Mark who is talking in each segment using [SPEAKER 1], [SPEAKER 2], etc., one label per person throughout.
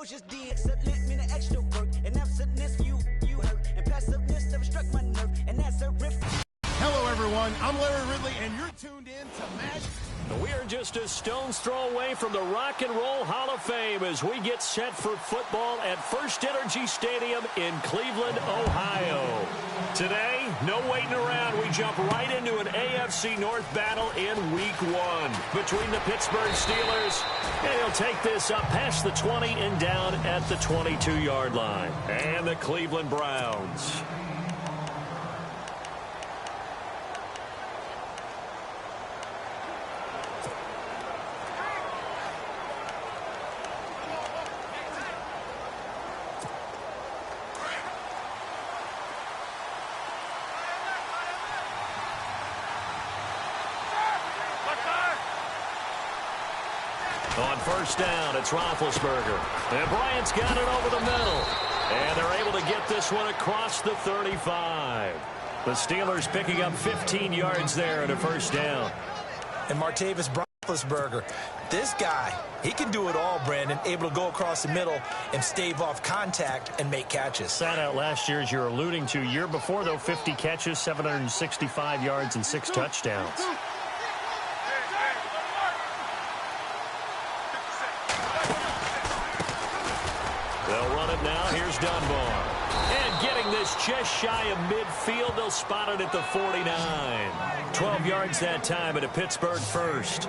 [SPEAKER 1] ferocious deed. Excellent mean extra work. And absentness you hurt. And passiveness never struck my nerve. And that's a riff.
[SPEAKER 2] Hello, everyone. I'm Larry Ridley, and you're tuned in to Match.
[SPEAKER 3] We are just a stone's throw away from the Rock and Roll Hall of Fame as we get set for football at First Energy Stadium in Cleveland, Ohio. Today, no waiting around. We jump right into an AFC North battle in Week 1 between the Pittsburgh Steelers, and he'll take this up past the 20 and down at the 22-yard line, and the Cleveland Browns. On first down, it's Roethlisberger. And Bryant's got it over the middle. And they're able to get this one across the 35. The Steelers picking up 15 yards there at a first down.
[SPEAKER 4] And Martavis Roethlisberger, this guy, he can do it all, Brandon. Able to go across the middle and stave off contact and make catches.
[SPEAKER 3] Sat out last year, as you're alluding to. Year before, though, 50 catches, 765 yards, and 6 touchdowns. They'll run it now. Here's Dunbar. And getting this just shy of midfield. They'll spot it at the 49. 12 yards that time at a Pittsburgh first.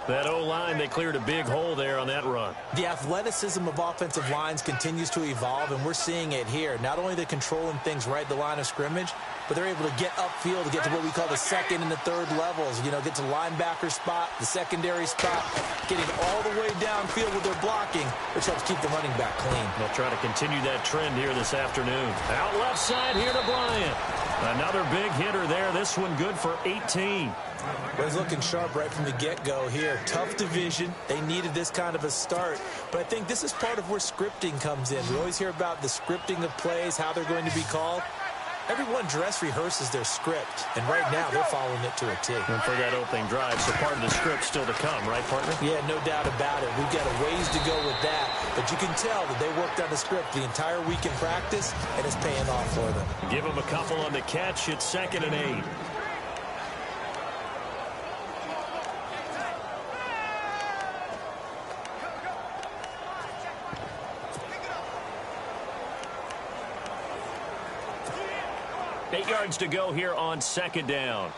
[SPEAKER 3] That O-line, they cleared a big hole there on that run.
[SPEAKER 4] The athleticism of offensive lines continues to evolve, and we're seeing it here. Not only are they controlling things right at the line of scrimmage, but they're able to get upfield to get to what we call the second and the third levels. You know, get to linebacker spot, the secondary spot, getting all the way downfield with their blocking, which helps keep the running back clean.
[SPEAKER 3] They'll try to continue that trend here this afternoon. Out left side here to Bryant. Another big hitter there. This one good for 18.
[SPEAKER 4] Well, he's looking sharp right from the get-go here. Tough division. They needed this kind of a start. But I think this is part of where scripting comes in. We always hear about the scripting of plays, how they're going to be called. Everyone dress rehearses their script, and right now they're following it to a T.
[SPEAKER 3] And for that opening drive, so part of the script still to come, right, partner?
[SPEAKER 4] Yeah, no doubt about it. We've got a ways to go with that, but you can tell that they worked on the script the entire week in practice, and it's paying off for them.
[SPEAKER 3] Give them a couple on the catch. It's 2nd and 8. Eight yards to go here on 2nd down.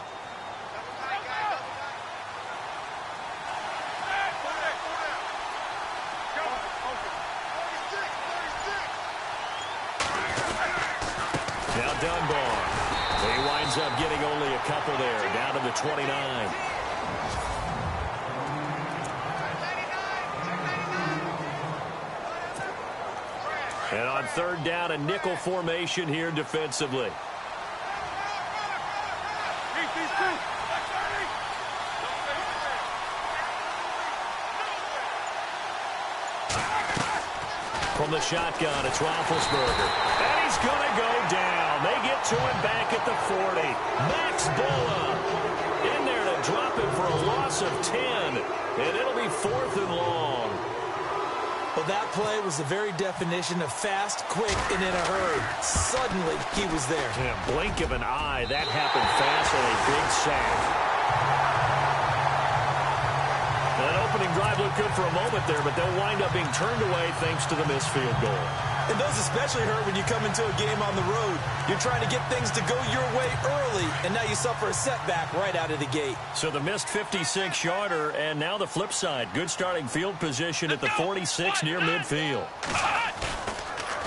[SPEAKER 3] Now Dunbar. He winds up getting only a couple there, down to the 29. And on 3rd down, a nickel formation here defensively. From the shotgun, it's Roethlisberger. And he's going to go down. They get to him back at the 40. Max Bola in there to drop him for a loss of 10. And it'll be 4th and long.
[SPEAKER 4] Well, that play was the very definition of fast, quick, and in a hurry. Suddenly, he was there.
[SPEAKER 3] In a blink of an eye, that happened fast and a big sack. That opening drive looked good for a moment there, but they'll wind up being turned away thanks to the missed field goal.
[SPEAKER 4] And those especially hurt when you come into a game on the road. You're trying to get things to go your way early, and now you suffer a setback right out of the gate.
[SPEAKER 3] So the missed 56-yarder, and now the flip side. Good starting field position at the 46 near midfield.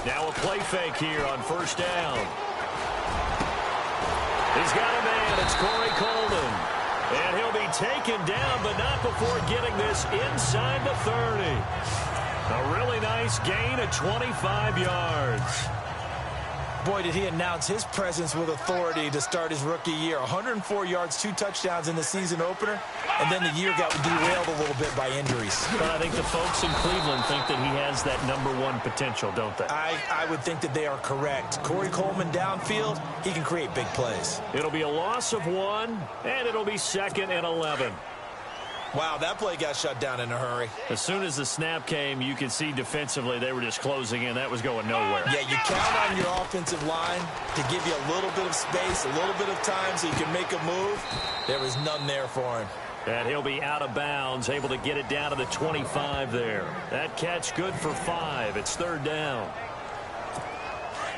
[SPEAKER 3] Now a play fake here on 1st down. He's got a man. It's Corey Coleman. And he'll be taken down, but not before getting this inside the 30. A really nice gain of 25 yards.
[SPEAKER 4] Boy, did he announce his presence with authority to start his rookie year. 104 yards, 2 touchdowns in the season opener, and then the year got derailed a little bit by injuries.
[SPEAKER 3] But I think the folks in Cleveland think that he has that #1 potential, don't they?
[SPEAKER 4] I would think that they are correct. Corey Coleman downfield, he can create big plays.
[SPEAKER 3] It'll be a loss of 1, and it'll be 2nd and 11.
[SPEAKER 4] Wow, that play got shut down in a hurry.
[SPEAKER 3] As soon as the snap came, you could see defensively they were just closing in. That was going nowhere.
[SPEAKER 4] Yeah, you count on your offensive line to give you a little bit of space, a little bit of time so you can make a move. There was none there for him.
[SPEAKER 3] And he'll be out of bounds, able to get it down to the 25 there. That catch good for 5. It's 3rd down.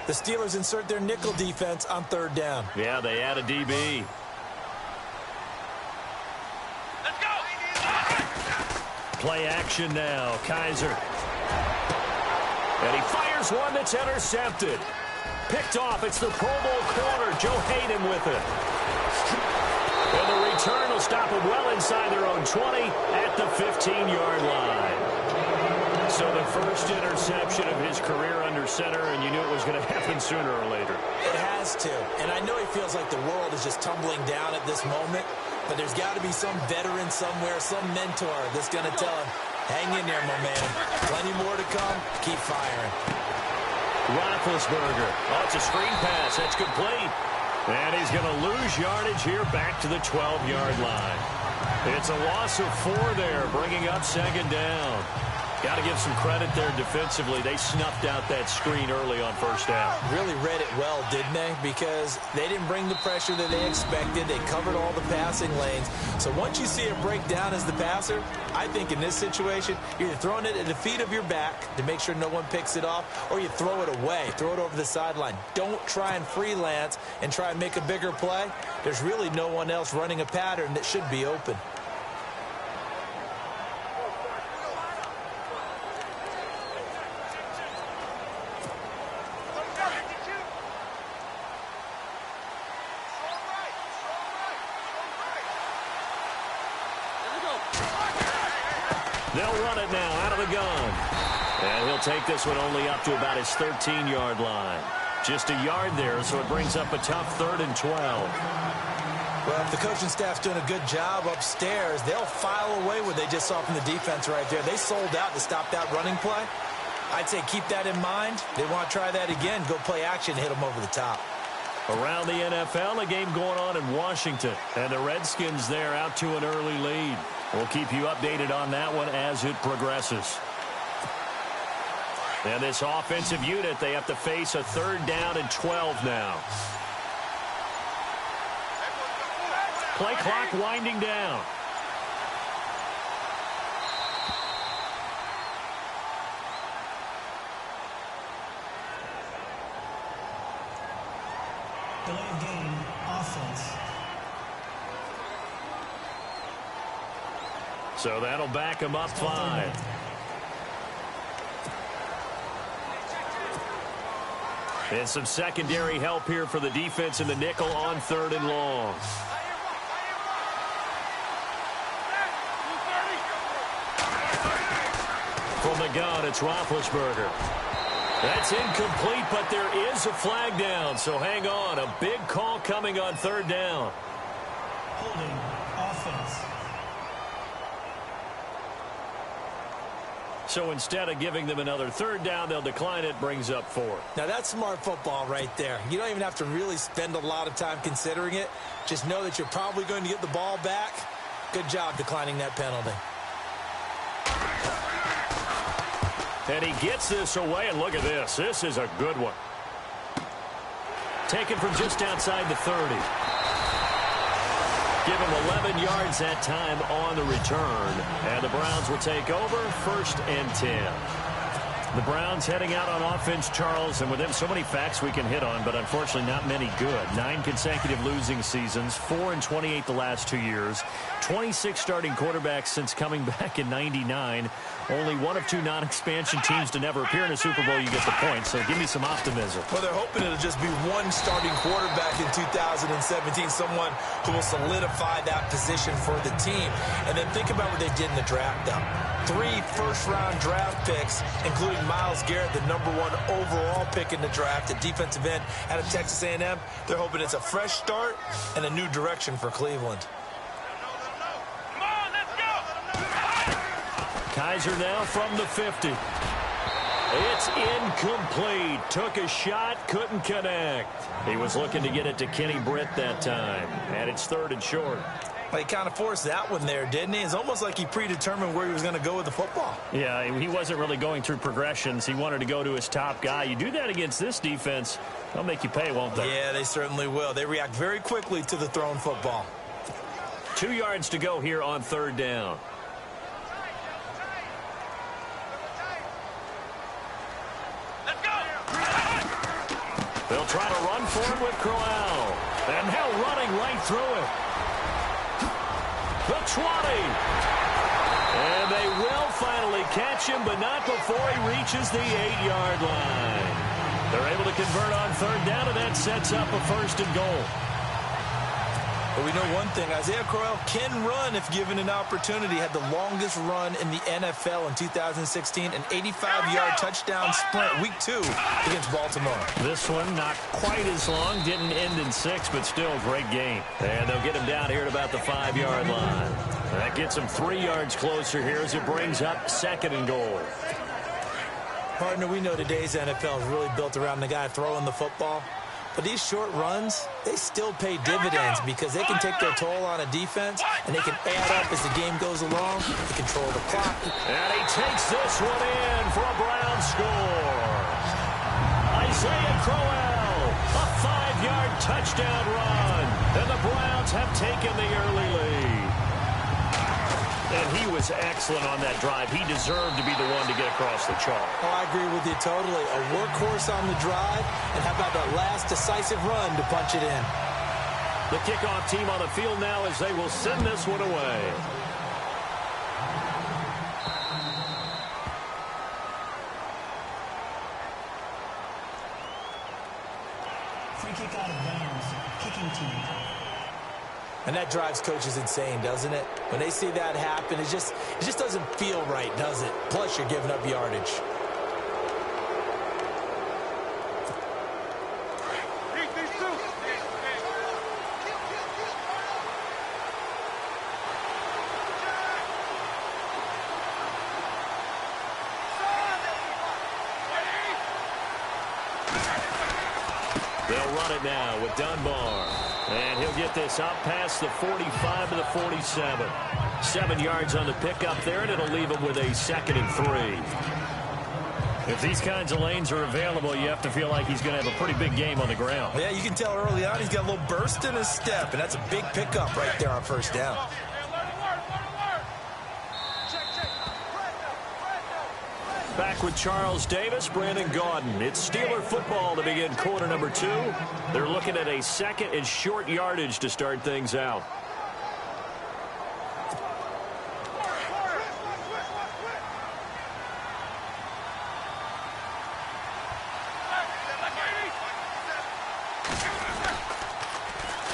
[SPEAKER 4] The Steelers insert their nickel defense on 3rd down.
[SPEAKER 3] Yeah, they add a DB.
[SPEAKER 5] Let's go!
[SPEAKER 3] Play action now. Kaiser. And he fires one that's intercepted. Picked off. It's the Pro Bowl corner, Joe Hayden, with it. And the return will stop him well inside their own 20 at the 15-yard line. So the first interception of his career under center, and you knew it was going to happen sooner or later.
[SPEAKER 4] It has to. And I know he feels like the world is just tumbling down at this moment, but there's got to be some veteran somewhere, some mentor that's going to tell him, hang in there, my man. Plenty more to come. Keep firing.
[SPEAKER 3] Roethlisberger. Oh, it's a screen pass. That's complete. And he's going to lose yardage here back to the 12-yard line. It's a loss of 4 there, bringing up 2nd down. Got to give some credit there defensively. They snuffed out that screen early on 1st down.
[SPEAKER 4] Really read it well, didn't they? Because they didn't bring the pressure that they expected. They covered all the passing lanes. So once you see it break down as the passer, I think in this situation, you're either throwing it at the feet of your back to make sure no one picks it off, or you throw it away, throw it over the sideline. Don't try and freelance and try and make a bigger play. There's really no one else running a pattern that should be open.
[SPEAKER 3] They'll run it now out of the gun. And he'll take this one only up to about his 13-yard line. Just a yard there, so it brings up a tough 3rd and 12.
[SPEAKER 4] Well, if the coaching staff's doing a good job upstairs, they'll file away what they just saw from the defense right there. They sold out to stop that running play. I'd say keep that in mind. They want to try that again. Go play action, hit them over the top.
[SPEAKER 3] Around the NFL, a game going on in Washington. And the Redskins there out to an early lead. We'll keep you updated on that one as it progresses. And this offensive unit, they have to face a 3rd down and 12 now. Play clock winding down.
[SPEAKER 6] Delay of game, offense.
[SPEAKER 3] So that'll back him up 5. And some secondary help here for the defense in the nickel on 3rd and long. From the gun, it's Roethlisberger. That's incomplete, but there is a flag down, so hang on. A big call coming on 3rd down.
[SPEAKER 6] Holding, offense.
[SPEAKER 3] So instead of giving them another 3rd down, they'll decline it, brings up 4.
[SPEAKER 4] Now, that's smart football right there. You don't even have to really spend a lot of time considering it. Just know that you're probably going to get the ball back. Good job declining that penalty.
[SPEAKER 3] And he gets this away, and look at this. This is a good one. Taken from just outside the 30. Give him 11 yards that time on the return. And the Browns will take over 1st and 10. The Browns heading out on offense, Charles, and with them so many facts we can hit on, but unfortunately not many good. 9 consecutive losing seasons, 4 and 28 the last 2 years, 26 starting quarterbacks since coming back in '99. Only one of 2 non-expansion teams to never appear in a Super Bowl. You get the point, so give me some optimism.
[SPEAKER 4] Well, they're hoping it'll just be one starting quarterback in 2017, someone who will solidify that position for the team. And then think about what they did in the draft, though. 3 first-round draft picks, including Myles Garrett, the #1 overall pick in the draft, a defensive end out of Texas A&M. They're hoping it's a fresh start and a new direction for Cleveland.
[SPEAKER 5] Come on, let's go!
[SPEAKER 3] Kaiser now from the 50. It's incomplete. Took a shot, couldn't connect. He was looking to get it to Kenny Britt that time. And it's 3rd and short.
[SPEAKER 4] He kind of forced that one there, didn't he? It's almost like he predetermined where he was going to go with the football.
[SPEAKER 3] Yeah, he wasn't really going through progressions. He wanted to go to his top guy. You do that against this defense, they'll make you pay, won't they?
[SPEAKER 4] Yeah, they certainly will. They react very quickly to the thrown football.
[SPEAKER 3] 2 yards to go here on third down.
[SPEAKER 5] Let's go.
[SPEAKER 3] They'll try to run for him with Crowell. And now running right through it. The 20. And they will finally catch him, but not before he reaches the 8-yard line. They're able to convert on third down, and that sets up a first and goal.
[SPEAKER 4] But we know one thing, Isaiah Crowell can run if given an opportunity. Had the longest run in the NFL in 2016, an 85-yard touchdown sprint, week 2 against Baltimore.
[SPEAKER 3] This one not quite as long, didn't end in 6, but still a great game. And they'll get him down here at about the 5-yard line. That gets him 3 yards closer here as it brings up second and goal.
[SPEAKER 4] Partner, we know today's NFL is really built around the guy throwing the football. But these short runs, they still pay dividends because they can take their toll on a defense, and they can add up as the game goes along. They control the clock.
[SPEAKER 3] And he takes this one in for a Brown score. Isaiah Crowell, a 5-yard touchdown run. And the Browns have taken the early lead. And he was excellent on that drive. He deserved to be the one to get across the chalk.
[SPEAKER 4] Oh, I agree with you totally. A workhorse on the drive, and how about that last decisive run to punch it in?
[SPEAKER 3] The kickoff team on the field now as they will send this one away.
[SPEAKER 6] Free kick out of bounds. Kicking team.
[SPEAKER 4] And that drives coaches insane, doesn't it? When they see that happen, it just doesn't feel right, does it? Plus, you're giving up yardage.
[SPEAKER 3] They'll run it now with Dunbar. And he'll get this up past the 45 to the 47. 7 yards on the pickup there, and it'll leave him with a 2nd and 3. If these kinds of lanes are available, you have to feel like he's going to have a pretty big game on the ground.
[SPEAKER 4] Yeah, you can tell early on he's got a little burst in his step, and that's a big pickup right there on first down.
[SPEAKER 3] Back with Charles Davis, Brandon Gaudin. It's Steeler football to begin quarter number 2. They're looking at a 2nd and short yardage to start things out.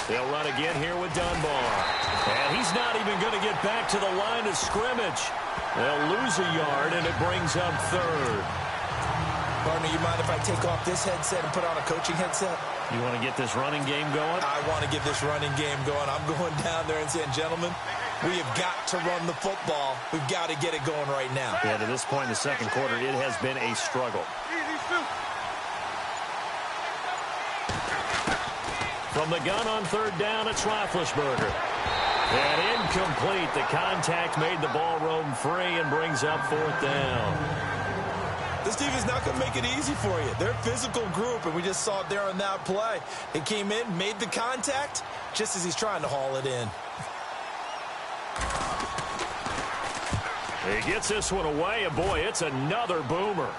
[SPEAKER 3] They'll run again here with Dunbar. And he's not even going to get back to the line of scrimmage. They'll lose a yard, and it brings up 3rd.
[SPEAKER 4] Partner, you mind if I take off this headset and put on a coaching headset?
[SPEAKER 3] You want to get this running game going?
[SPEAKER 4] I want to get this running game going. I'm going down there and saying, gentlemen, we have got to run the football. We've got to get it going right now.
[SPEAKER 3] Yeah, to this point in the second quarter, it has been a struggle. From the gun on third down, it's Roethlisberger. And incomplete. The contact made the ball roam free and brings up 4th down.
[SPEAKER 4] This team is not going to make it easy for you. They're a physical group, and we just saw it there on that play. They came in, made the contact, just as he's trying to haul it in.
[SPEAKER 3] He gets this one away, and boy, it's another boomer.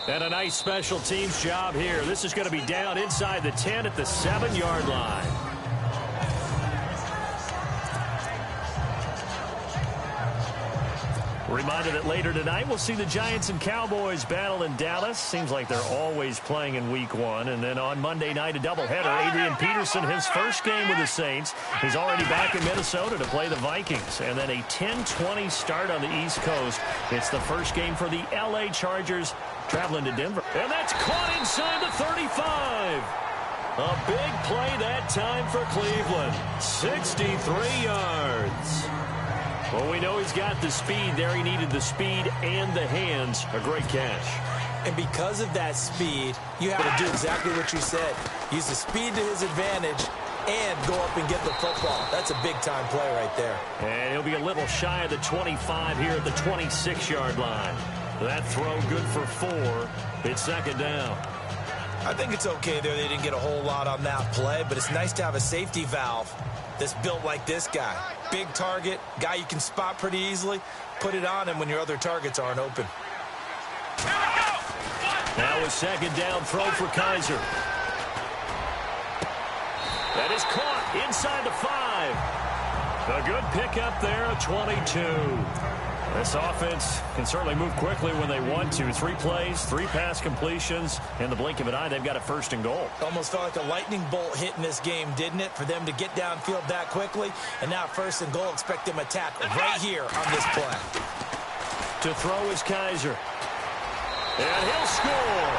[SPEAKER 3] And a nice special teams job here. This is going to be down inside the 10 at the 7-yard line. Reminder that later tonight we'll see the Giants and Cowboys battle in Dallas. Seems like they're always playing in week 1. And then on Monday night, a doubleheader. Adrian Peterson, his first game with the Saints. He's already back in Minnesota to play the Vikings. And then a 10-20 start on the East Coast. It's the first game for the L.A. Chargers traveling to Denver. And that's caught inside the 35. A big play that time for Cleveland. 63 yards. Well, we know he's got the speed there. He needed the speed and the hands. A great catch.
[SPEAKER 4] And because of that speed, you have to do exactly what you said. Use the speed to his advantage and go up and get the football. That's a big-time play right there.
[SPEAKER 3] And he'll be a little shy of the 25 here at the 26-yard line. That throw good for 4. It's second down.
[SPEAKER 4] I think it's okay there. They didn't get a whole lot on that play, but it's nice to have a safety valve that's built like this guy. Big target, guy you can spot pretty easily. Put it on him when your other targets aren't open.
[SPEAKER 3] Now a second down throw for Kaiser. That is caught inside the 5. A good pickup there, a 22. This offense can certainly move quickly when they want to. 3 plays, 3 pass completions. In the blink of an eye, they've got a first and goal.
[SPEAKER 4] Almost felt like a lightning bolt hit in this game, didn't it? For them to get downfield that quickly. And now first and goal, expect them attack right here on this play.
[SPEAKER 3] To throw is Kaiser. And he'll score.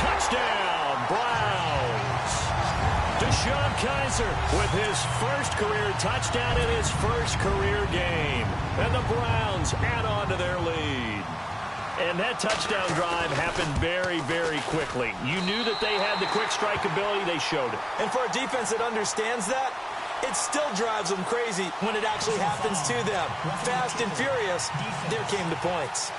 [SPEAKER 3] Touchdown, Browns. Deshaun Kaiser with his first career touchdown in his first career game. And the Browns add on to their lead. And that touchdown drive happened very, very quickly. You knew that they had the quick strike ability. They showed it.
[SPEAKER 4] And for a defense that understands that, it still drives them crazy when it actually happens to them. Fast and furious, there came the points.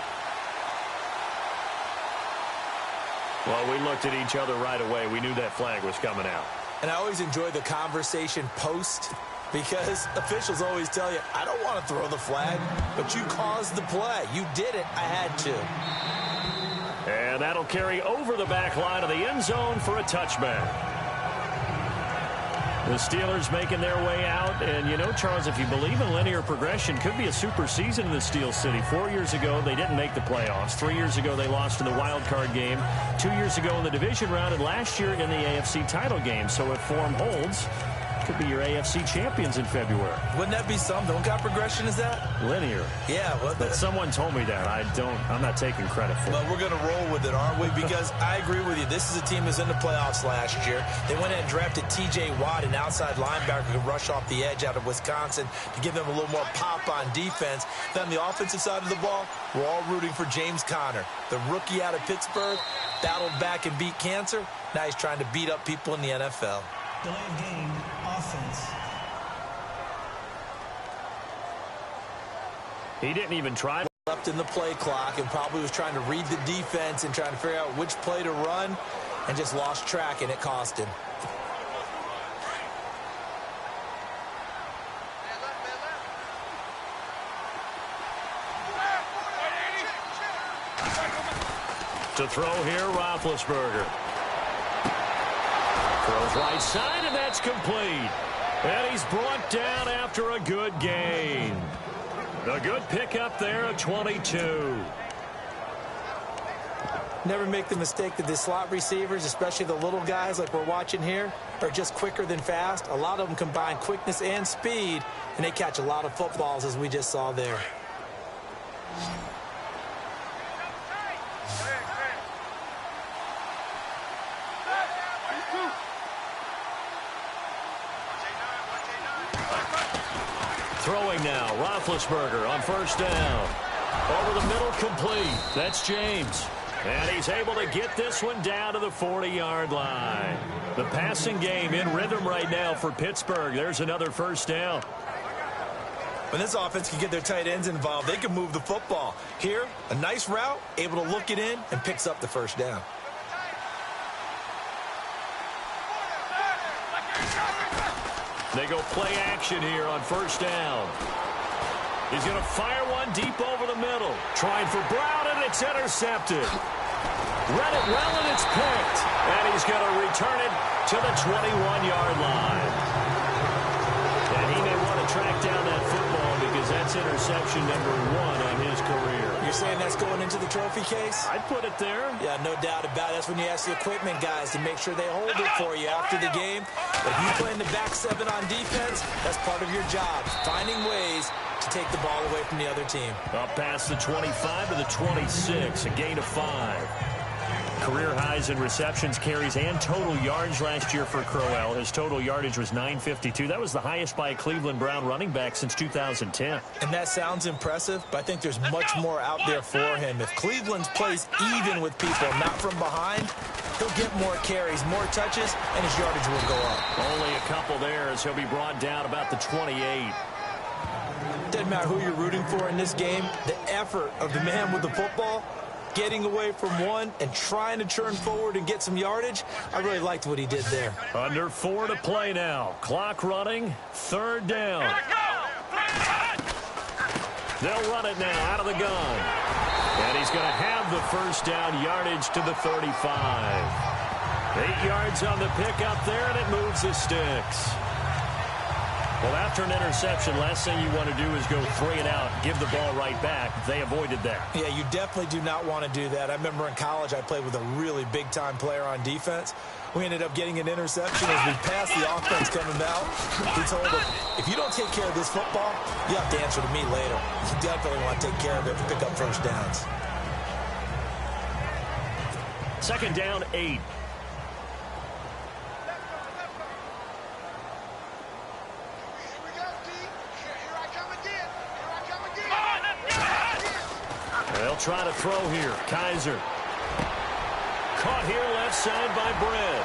[SPEAKER 3] Well, we looked at each other right away. We knew that flag was coming out.
[SPEAKER 4] And I always enjoy the conversation post because officials always tell you, I don't want to throw the flag, but you caused the play. You did it. I had to.
[SPEAKER 3] And that'll carry over the back line of the end zone for a touchback. The Steelers making their way out. And, you know, Charles, if you believe in linear progression, could be a super season in the Steel City. 4 years ago, they didn't make the playoffs. 3 years ago, they lost in the wild card game. 2 years ago in the division round, and last year in the AFC title game. So if form holds, could be your AFC champions in February.
[SPEAKER 4] Wouldn't that be something? What kind of progression is that?
[SPEAKER 3] Linear.
[SPEAKER 4] Yeah. Well,
[SPEAKER 3] but someone told me that. I'm not taking credit for it.
[SPEAKER 4] But we're going to roll with it, aren't we? Because I agree with you. This is a team that was in the playoffs last year. They went and drafted T.J. Watt, an outside linebacker who could rush off the edge out of Wisconsin to give them a little more pop on defense. Then on the offensive side of the ball, we're all rooting for James Conner, the rookie out of Pittsburgh, battled back and beat cancer. Now he's trying to beat up people in the NFL.
[SPEAKER 6] Delay of game, offense.
[SPEAKER 3] He didn't even try.
[SPEAKER 4] Left in the play clock and probably was trying to read the defense and trying to figure out which play to run and just lost track, and it cost him.
[SPEAKER 3] To throw here, Roethlisberger. Throws right side, and that's complete. And he's brought down after a good gain. A good pickup there, a 22.
[SPEAKER 4] Never make the mistake that the slot receivers, especially the little guys like we're watching here, are just quicker than fast. A lot of them combine quickness and speed, and they catch a lot of footballs, as we just saw there.
[SPEAKER 3] Throwing now, Roethlisberger on first down. Over the middle, complete. That's James. And he's able to get this one down to the 40-yard line. The passing game in rhythm right now for Pittsburgh. There's another first down.
[SPEAKER 4] When this offense can get their tight ends involved, they can move the football. Here, a nice route, able to look it in, and picks up the first down.
[SPEAKER 3] They go play action here on first down. He's going to fire one deep over the middle. Trying for Brown, and it's intercepted. Read it well, and it's picked. And he's going to return it to the 21-yard line. And he may want to track down that football because that's interception number 1 on his career.
[SPEAKER 4] You're saying that's going into the trophy case?
[SPEAKER 3] I'd put it there.
[SPEAKER 4] Yeah, no doubt about it. That's when you ask the equipment guys to make sure they hold it for you after the game. But if you play in the back 7 on defense, that's part of your job, finding ways to take the ball away from the other team.
[SPEAKER 3] Up past the 25 to the 26, a gain of 5. Career highs in receptions, carries, and total yards last year for Crowell. His total yardage was 952. That was the highest by a Cleveland Brown running back since 2010.
[SPEAKER 4] And that sounds impressive, but I think there's much more out there for him. If Cleveland plays even with people, not from behind, he'll get more carries, more touches, and his yardage will go up.
[SPEAKER 3] Only a couple there as he'll be brought down about the 28.
[SPEAKER 4] Doesn't matter who you're rooting for in this game, the effort of the man with the football, getting away from one and trying to turn forward and get some yardage, I really liked what he did there.
[SPEAKER 3] Under 4 to play now. Clock running, 3rd down. They'll run it now out of the gun. And he's going to have the first down, yardage to the 35. 8 yards on the pickup there, and it moves the sticks. Well, after an interception, last thing you want to do is go 3 and out, give the ball right back. They avoided that.
[SPEAKER 4] Yeah, you definitely do not want to do that. I remember in college I played with a really big-time player on defense. We ended up getting an interception as we passed the offense coming out. He told him, if you don't take care of this football, you have to answer to me later. You definitely want to take care of it and pick up first downs.
[SPEAKER 3] 2nd down, 8. They'll try to throw here. Kaiser. Caught here left side by Brett.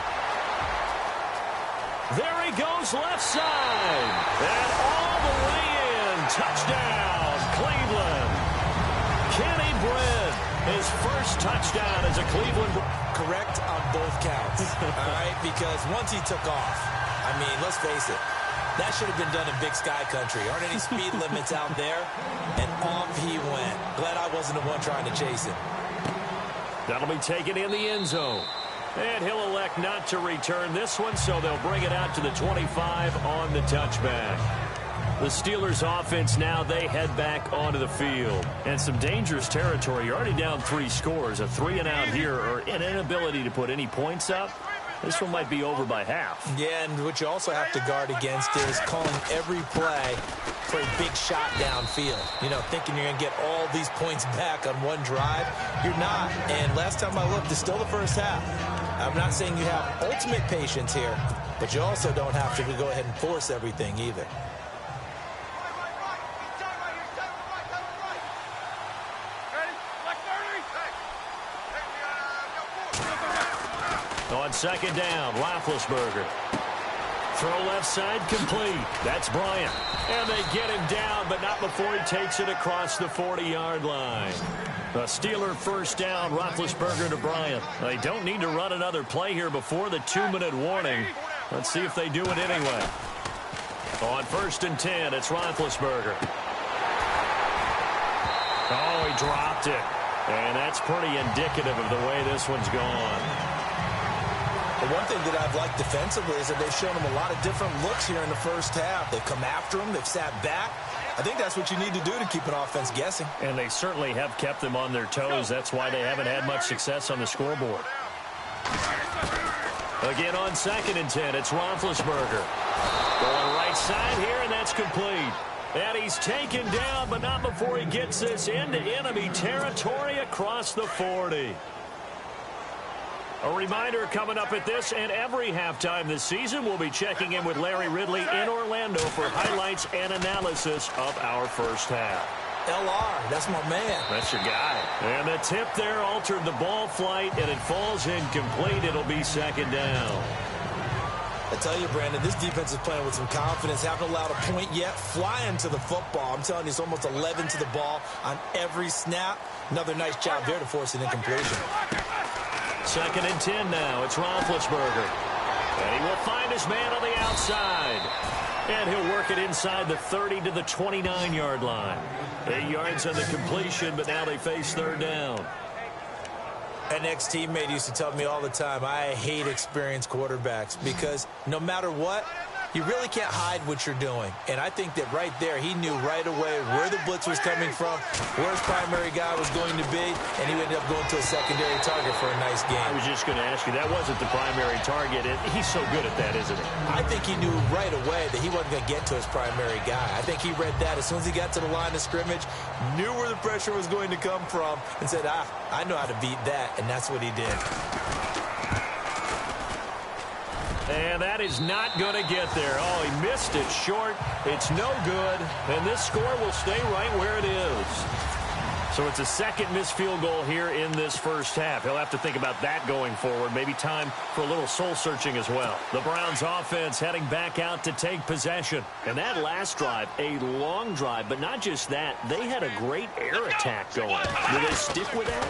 [SPEAKER 3] There he goes left side. And all the way in. Touchdown, Cleveland. Kenny Brett, his first touchdown as a Cleveland.
[SPEAKER 4] Correct on both counts. All right, because once he took off, I mean, let's face it, that should have been done in Big Sky Country. Aren't any speed limits out there? And off he went. Glad I wasn't the one trying to chase him.
[SPEAKER 3] That'll be taken in the end zone. And he'll elect not to return this one, so they'll bring it out to the 25 on the touchback. The Steelers offense now, they head back onto the field. And some dangerous territory. You're already down 3 scores. A 3 and out here, or an inability to put any points up. This one might be over by half.
[SPEAKER 4] Yeah, and what you also have to guard against is calling every play for a big shot downfield. You know, thinking you're going to get all these points back on one drive. You're not. And last time I looked, it's still the first half. I'm not saying you have ultimate patience here, but you also don't have to go ahead and force everything either.
[SPEAKER 3] On 2nd down, Roethlisberger. Throw left side, complete. That's Bryant. And they get him down, but not before he takes it across the 40-yard line. A Steeler first down, Roethlisberger to Bryant. They don't need to run another play here before the 2-minute warning. Let's see if they do it anyway. On 1st and 10, it's Roethlisberger. Oh, he dropped it. And that's pretty indicative of the way this one's gone.
[SPEAKER 4] The one thing that I've liked defensively is that they've shown them a lot of different looks here in the first half. They've come after them. They've sat back. I think that's what you need to do to keep an offense guessing.
[SPEAKER 3] And they certainly have kept them on their toes. That's why they haven't had much success on the scoreboard. Again on 2nd and 10, it's Roethlisberger. Going right side here, and that's complete. And he's taken down, but not before he gets this into enemy territory across the 40. A reminder coming up at this and every halftime this season, we'll be checking in with Larry Ridley in Orlando for highlights and analysis of our first half.
[SPEAKER 4] LR, that's my man.
[SPEAKER 3] That's your guy. And the tip there altered the ball flight, and it falls incomplete. It'll be 2nd down.
[SPEAKER 4] I tell you, Brandon, this defense is playing with some confidence. Haven't allowed a point yet. Flying to the football. I'm telling you, it's almost 11 to the ball on every snap. Another nice job there to force an incompletion.
[SPEAKER 3] 2nd and 10 now. It's Roethlisberger. And he will find his man on the outside. And he'll work it inside the 30 to the 29-yard line. 8 yards on the completion, but now they face 3rd down.
[SPEAKER 4] An ex-teammate used to tell me all the time, I hate experienced quarterbacks because no matter what, you really can't hide what you're doing. And I think that right there, he knew right away where the blitz was coming from, where his primary guy was going to be, and he ended up going to a secondary target for a nice game.
[SPEAKER 3] I was just going to ask you, that wasn't the primary target. He's so good at that, isn't he?
[SPEAKER 4] I think he knew right away that he wasn't going to get to his primary guy. I think he read that as soon as he got to the line of scrimmage, knew where the pressure was going to come from, and said, I know how to beat that, and that's what he did.
[SPEAKER 3] And that is not going to get there. Oh, he missed it short. It's no good. And this score will stay right where it is. So it's a second missed field goal here in this first half. He'll have to think about that going forward. Maybe time for a little soul-searching as well. The Browns offense heading back out to take possession. And that last drive, a long drive, but not just that. They had a great air attack going. Will they stick with that?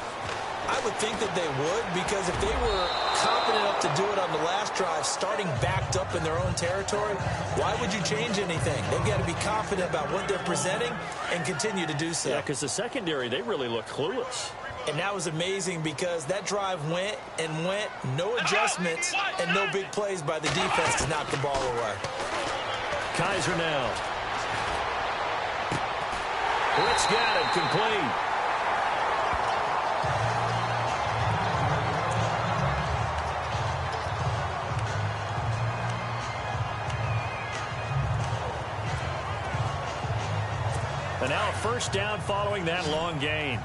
[SPEAKER 4] I would think that they would, because if they were confident enough to do it on the last drive, starting backed up in their own territory, why would you change anything? They've got to be confident about what they're presenting and continue to do so.
[SPEAKER 3] Yeah, because the secondary, they really look clueless.
[SPEAKER 4] And that was amazing because that drive went and went, no adjustments and no big plays by the defense to knock the ball away.
[SPEAKER 3] Kaiser now. Blitz got it, complete. And now a first down following that long gain.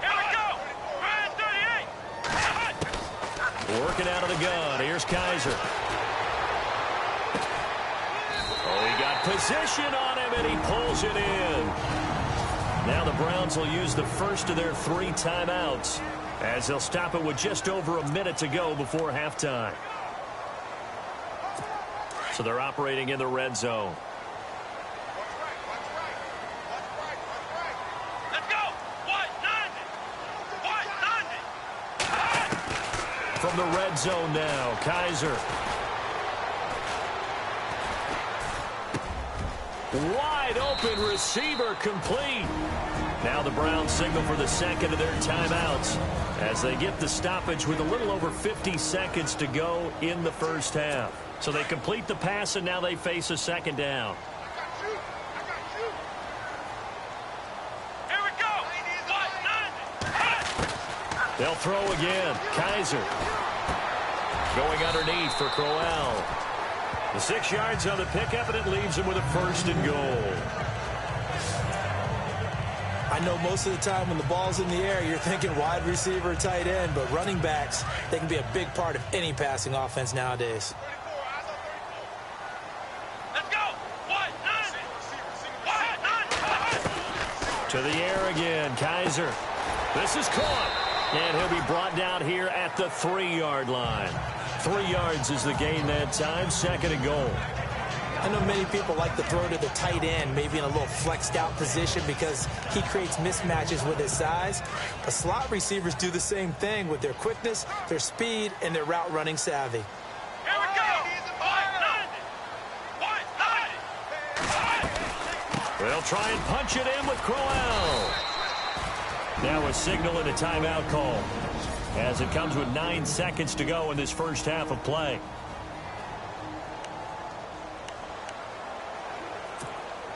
[SPEAKER 5] Here we go. Ryan 38.
[SPEAKER 3] Working out of the gun. Here's Kaiser. Oh, he got position on him, and he pulls it in. Now the Browns will use the first of their 3 timeouts as they'll stop it with just over a minute to go before halftime. So they're operating in the red zone.
[SPEAKER 5] Let's go. 190.
[SPEAKER 3] From the red zone now, Kaiser. Wide open receiver, complete. Now the Browns signal for the second of their timeouts as they get the stoppage with a little over 50 seconds to go in the first half. So they complete the pass, and now they face a second down.
[SPEAKER 5] Here we go. 190.
[SPEAKER 3] They'll throw again. Kaiser going underneath for Crowell. The 6 yards on the pickup, and it leaves him with a first and goal.
[SPEAKER 4] I know most of the time when the ball's in the air, you're thinking wide receiver, tight end, but running backs, they can be a big part of any passing offense nowadays.
[SPEAKER 5] Let's go. 190. 190.
[SPEAKER 3] To the air again, Kaiser. This is caught, and he'll be brought down here at the 3-yard line. 3 yards is the gain that time, second and goal.
[SPEAKER 4] I know many people like to throw to the tight end, maybe in a little flexed out position because he creates mismatches with his size. But slot receivers do the same thing with their quickness, their speed, and their route running savvy.
[SPEAKER 5] Here we go. 190.
[SPEAKER 3] They'll try and punch it in with Crowell. Now a signal and a timeout call as it comes with 9 seconds to go in this first half of play.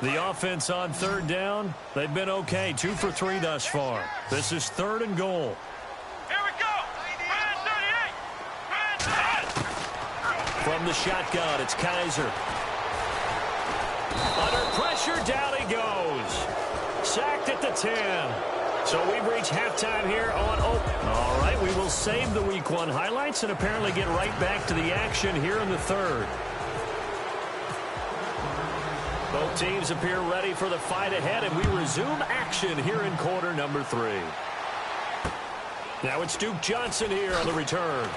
[SPEAKER 3] The offense on third down, they've been okay. 2 for 3 thus far. This is third and goal.
[SPEAKER 5] Here we go. Ryan 38.
[SPEAKER 3] From the shotgun, it's Kaiser. Under pressure, down he goes. Sacked at the 10. So we've reached halftime here on Open. All right, we will save the Week 1 highlights and apparently get right back to the action here in the third. Both teams appear ready for the fight ahead, and we resume action here in quarter number 3. Now it's Duke Johnson here on the return.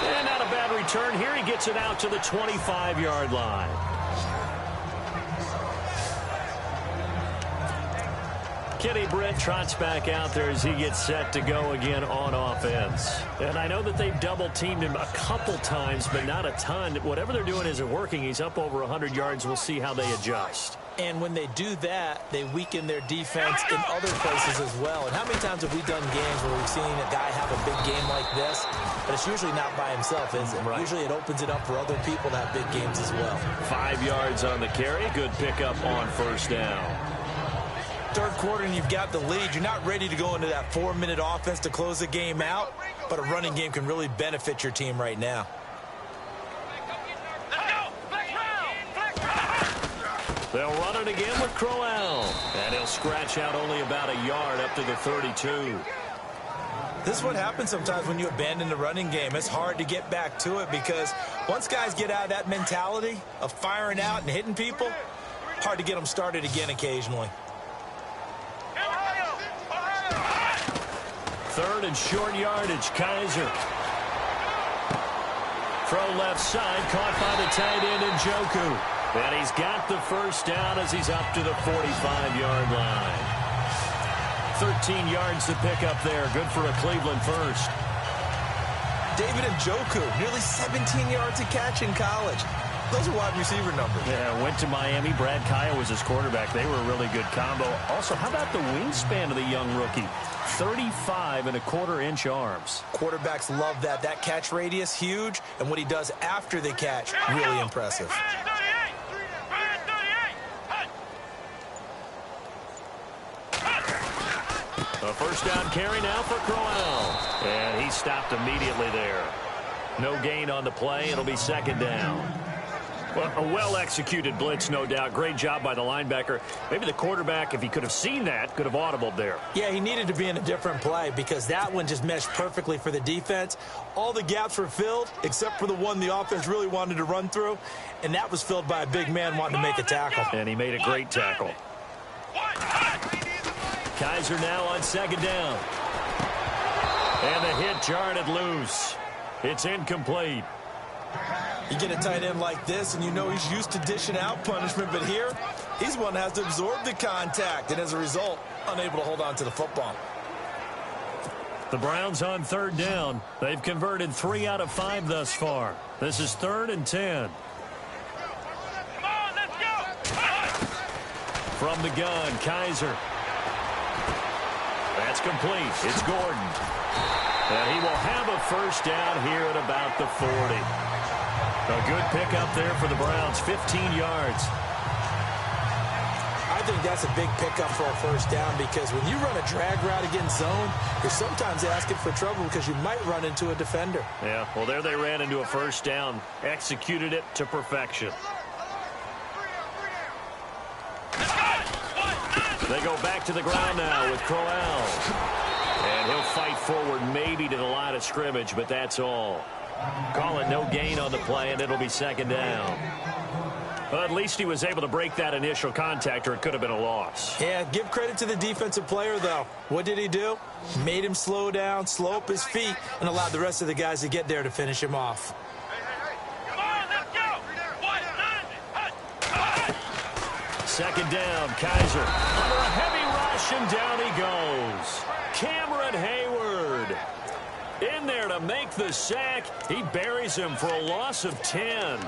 [SPEAKER 3] And not a bad return here. He gets it out to the 25-yard line. Kenny Britt trots back out there as he gets set to go again on offense. And I know that they've double-teamed him a couple times, but not a ton. Whatever they're doing isn't working. He's up over 100 yards. We'll see how they adjust.
[SPEAKER 4] And when they do that, they weaken their defense in other places as well. And how many times have we done games where we've seen a guy have a big game like this, but it's usually not by himself, is it?
[SPEAKER 3] Right.
[SPEAKER 4] Usually it opens it up for other people to have big games as well.
[SPEAKER 3] 5 yards on the carry. Good pickup on first down.
[SPEAKER 4] Third quarter and you've got the lead. You're not ready to go into that 4-minute offense to close the game out, but a running game can really benefit your team right now.
[SPEAKER 3] They'll run it again with Crowell. And he'll scratch out only about a yard up to the 32.
[SPEAKER 4] This is what happens sometimes when you abandon the running game. It's hard to get back to it because once guys get out of that mentality of firing out and hitting people, Hard to get them started again occasionally.
[SPEAKER 3] Third and short yardage, Kaiser. Throw left side, caught by the tight end Njoku. And he's got the first down as he's up to the 45-yard line. 13 yards to pick up there. Good for a Cleveland first.
[SPEAKER 4] David Njoku, nearly 17 yards a catch in college. Those are wide receiver numbers.
[SPEAKER 3] Yeah, went to Miami. Brad Kaya was his quarterback. They were a really good combo. Also, how about the wingspan of the young rookie? 35.25-inch arms.
[SPEAKER 4] Quarterbacks love that. That catch radius, huge. And what he does after the catch, really impressive.
[SPEAKER 3] A first down carry now for Crowell. And he stopped immediately there. No gain on the play. It'll be second down. Well, a well-executed blitz, no doubt. Great job by the linebacker. Maybe the quarterback, if he could have seen that, could have audibled there.
[SPEAKER 4] Yeah, he needed to be in a different play because that one just meshed perfectly for the defense. All the gaps were filled except for the one the offense really wanted to run through, and that was filled by a big man wanting to make a tackle.
[SPEAKER 3] And he made a great tackle. Kaiser now on second down. And the hit jarred it loose. It's incomplete.
[SPEAKER 4] You get a tight end like this, and you know he's used to dishing out punishment, but here, he's one that has to absorb the contact, and as a result, unable to hold on to the football.
[SPEAKER 3] The Browns on third down. They've converted 3 out of 5 thus far. This is 3rd and 10.
[SPEAKER 5] Come on, let's go!
[SPEAKER 3] From the gun, Kaiser. That's complete. It's Gordon. And he will have a first down here at about the 40. A good pickup there for the Browns, 15 yards.
[SPEAKER 4] I think that's a big pickup for a first down because when you run a drag route against zone, you're sometimes asking for trouble because you might run into a defender.
[SPEAKER 3] Yeah, well, there they ran into a first down, executed it to perfection. They go back to the ground now with Crowell. And he'll fight forward maybe to the line of scrimmage, but that's all. Call it no gain on the play, and it'll be second down. Well, at least he was able to break that initial contact, or it could have been a loss.
[SPEAKER 4] Yeah, give credit to the defensive player, though. What did he do? Made him slow down, slow up his feet, and allowed the rest of the guys to get there to finish him off.
[SPEAKER 5] Come on, let's go!
[SPEAKER 3] Second down, Kaiser. Under a heavy rush, and down he goes. Cameron Hayward in there to make the sack. He buries him for a loss of 10.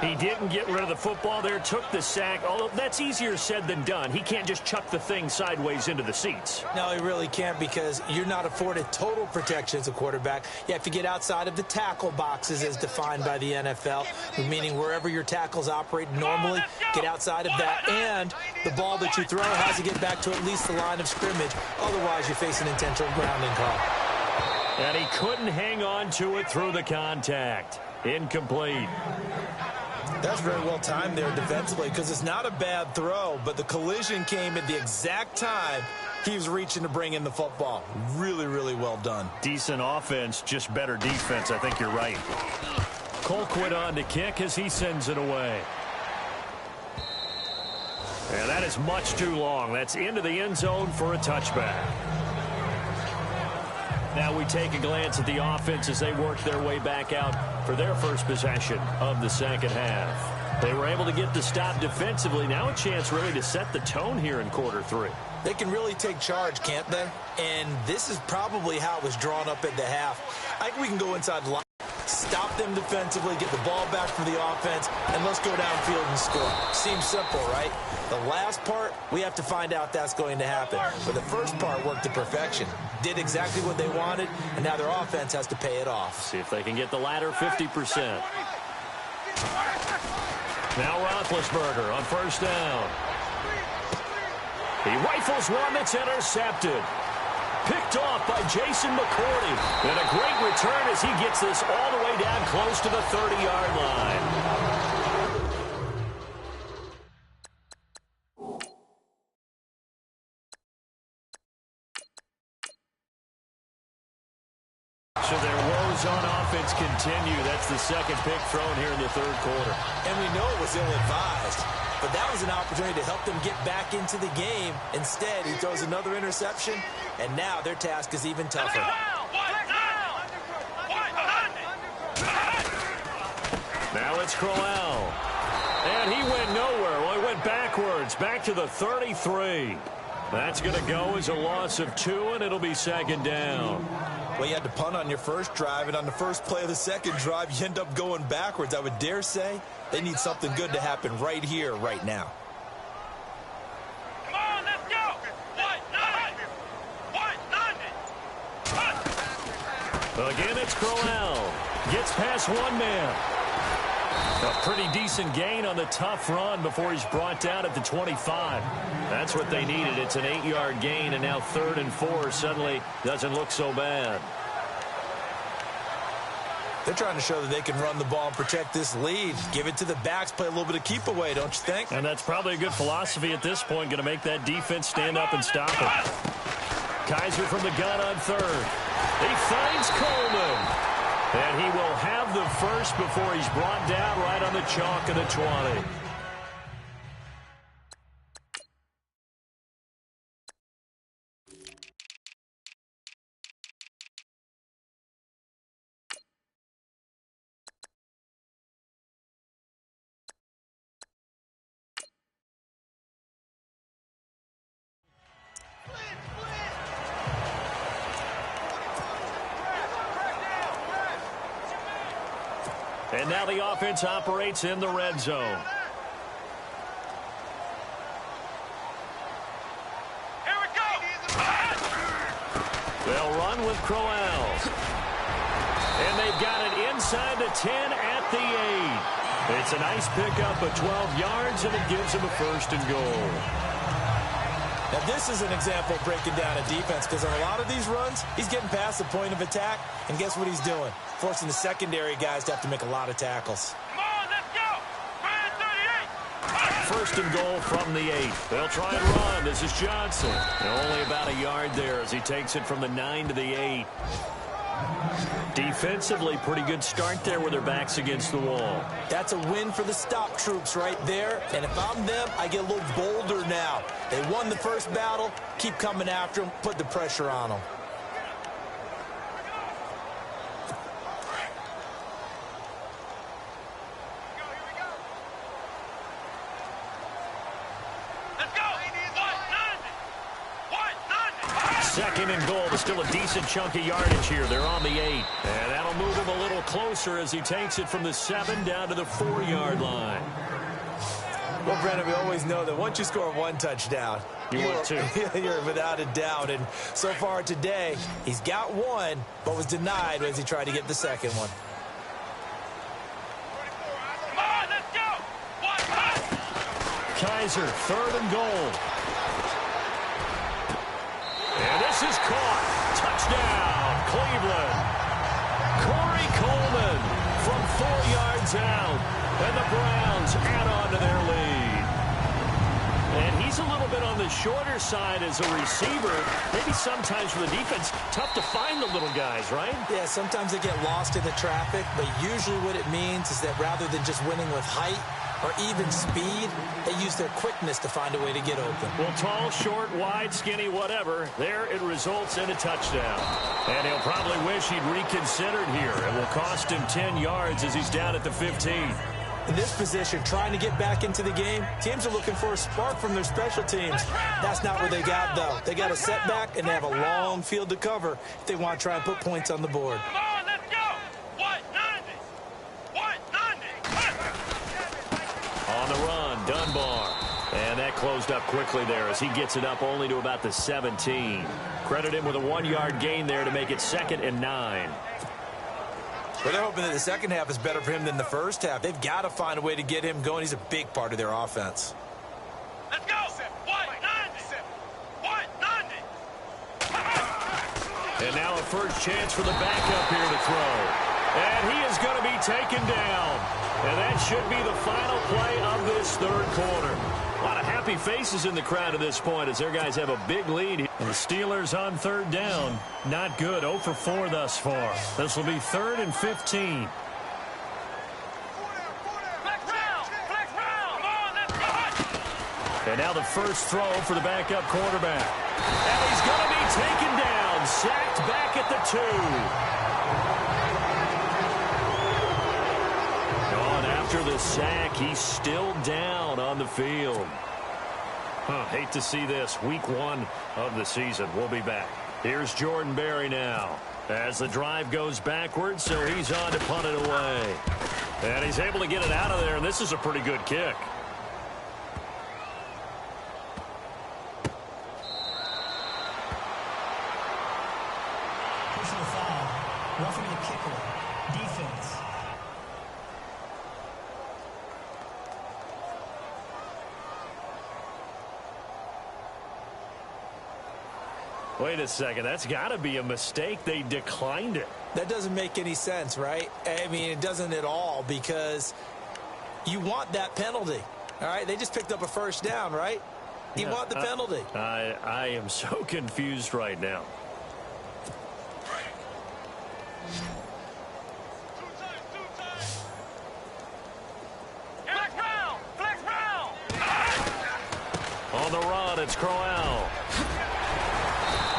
[SPEAKER 3] He didn't get rid of the football there, took the sack, although that's easier said than done. He can't just chuck the thing sideways into the seats.
[SPEAKER 4] No, he really can't because you're not afforded total protection as a quarterback. You have to get outside of the tackle boxes as defined by the NFL, meaning wherever your tackles operate normally, get outside of that. And the ball that you throw has to get back to at least the line of scrimmage. Otherwise, you face an intentional grounding call.
[SPEAKER 3] And he couldn't hang on to it through the contact. Incomplete.
[SPEAKER 4] That's very well timed there defensively because it's not a bad throw, but the collision came at the exact time he was reaching to bring in the football. Really, really well done.
[SPEAKER 3] Decent offense, just better defense. I think you're right. Colquitt on to kick as he sends it away. And that is much too long. That's into the end zone for a touchback. Now we take a glance at the offense as they work their way back out for their first possession of the second half. They were able to get the stop defensively. Now a chance really to set the tone here in quarter 3.
[SPEAKER 4] They can really take charge, can't they? And this is probably how it was drawn up at the half. I think we can go inside the line, stop them defensively, get the ball back for the offense, and let's go downfield and score. Seems simple, right? The last part, we have to find out that's going to happen. But the first part worked to perfection. Did exactly what they wanted, and now their offense has to pay it off.
[SPEAKER 3] See if they can get the latter 50%. Now Roethlisberger on first down. He rifles one that's intercepted. Picked off by Jason McCourty. And a great return as he gets this all the way down close to the 30-yard line. So their woes on offense continue. That's the second pick thrown here in the third quarter.
[SPEAKER 4] And we know it was ill-advised, but that was an opportunity to help them get back into the game. Instead, he throws another interception, and now their task is even tougher.
[SPEAKER 3] Now it's Crowell. And he went nowhere. Well, he went backwards, back to the 33. That's going to go as a loss of 2, and it'll be second down.
[SPEAKER 4] Well, you had to punt on your first drive, and on the first play of the second drive, you end up going backwards. I would dare say they need something good to happen right here, right now.
[SPEAKER 5] Come on, let's go.
[SPEAKER 3] Again, it's Crowell. Gets past one man. A pretty decent gain on the tough run before he's brought down at the 25. That's what they needed. It's an 8-yard gain, and now 3rd and 4 suddenly doesn't look so bad.
[SPEAKER 4] They're trying to show that they can run the ball and protect this lead. Give it to the backs, play a little bit of keep away, don't you think?
[SPEAKER 3] And that's probably a good philosophy at this point, going to make that defense stand up and stop it. Kaiser from the gun on 3rd. He finds Coleman. And he will have the first before he's brought down right on the chalk of the 20. And now the offense operates in the red zone.
[SPEAKER 5] Here we go.
[SPEAKER 3] They'll run with Crowell. And they've got it inside the 10 at the 8. It's a nice pickup of 12 yards, and it gives them a 1st and goal.
[SPEAKER 4] Now, this is an example of breaking down a defense, because on a lot of these runs, he's getting past the point of attack, and guess what he's doing? Forcing the secondary guys to have to make a lot of tackles.
[SPEAKER 5] Come on, let's go. 38.
[SPEAKER 3] 1st and goal from the 8. They'll try and run. This is Johnson. And only about a yard there as he takes it from the 9 to the 8. Defensively, pretty good start there with their backs against the wall.
[SPEAKER 4] That's a win for the stop troops right there. And if I'm them, I get a little bolder now. They won the first battle. Keep coming after them. Put the pressure on them.
[SPEAKER 3] Second and goal, but still a decent chunk of yardage here. They're on the 8. And that'll move him a little closer as he takes it from the 7 down to the 4-yard line.
[SPEAKER 4] Well, Brennan, we always know that once you score one touchdown,
[SPEAKER 3] you're
[SPEAKER 4] without a doubt. And so far today, he's got one, but was denied as he tried to get the second one.
[SPEAKER 5] Come on, let's go.
[SPEAKER 3] Kaiser, 3rd and goal. And this is caught. Touchdown, Cleveland. Corey Coleman from 4 yards out. And the Browns add on to their lead. And he's a little bit on the shorter side as a receiver. Maybe sometimes for the defense, tough to find the little guys, right?
[SPEAKER 4] Yeah, sometimes they get lost in the traffic, but usually what it means is that rather than just winning with height or even speed, they use their quickness to find a way to get open.
[SPEAKER 3] Well, tall, short, wide, skinny, whatever, there it results in a touchdown. And he'll probably wish he'd reconsidered here. It will cost him 10 yards as he's down at the 15.
[SPEAKER 4] In this position, trying to get back into the game, teams are looking for a spark from their special teams. That's not what they got, though. They got a setback, and they have a long field to cover if they want to try and put points on the board.
[SPEAKER 5] Come on, let's go. 190.
[SPEAKER 3] On the run, Dunbar. And that closed up quickly there as he gets it up only to about the 17. Credit him with a 1-yard gain there to make it 2nd and 9.
[SPEAKER 4] Well, they're hoping that the second half is better for him than the first half. They've got to find a way to get him going. He's a big part of their offense.
[SPEAKER 5] Let's go. 190.
[SPEAKER 3] And now a first chance for the backup here to throw. And he is going to be taken down. And that should be the final play of this third quarter. A lot of happy faces in the crowd at this point as their guys have a big lead. And the Steelers on third down. Not good. 0 for 4 thus far. This will be 3rd and 15. And now the first throw for the backup quarterback. And he's going to be taken down. Sacked back at the 2. On after the sack, he's still down on the field. Hate to see this. Week 1 of the season. We'll be back. Here's Jordan Berry now. As the drive goes backwards, so he's on to punt it away. And he's able to get it out of there, and this is a pretty good kick.
[SPEAKER 6] Personal foul. Roughing the kicker. Defense.
[SPEAKER 3] Wait a second. That's got to be a mistake. They declined it.
[SPEAKER 4] That doesn't make any sense, right? I mean, it doesn't at all because you want that penalty. All right? They just picked up a first down, right? You want the penalty.
[SPEAKER 3] I am so confused right now. On the run, it's Crowell.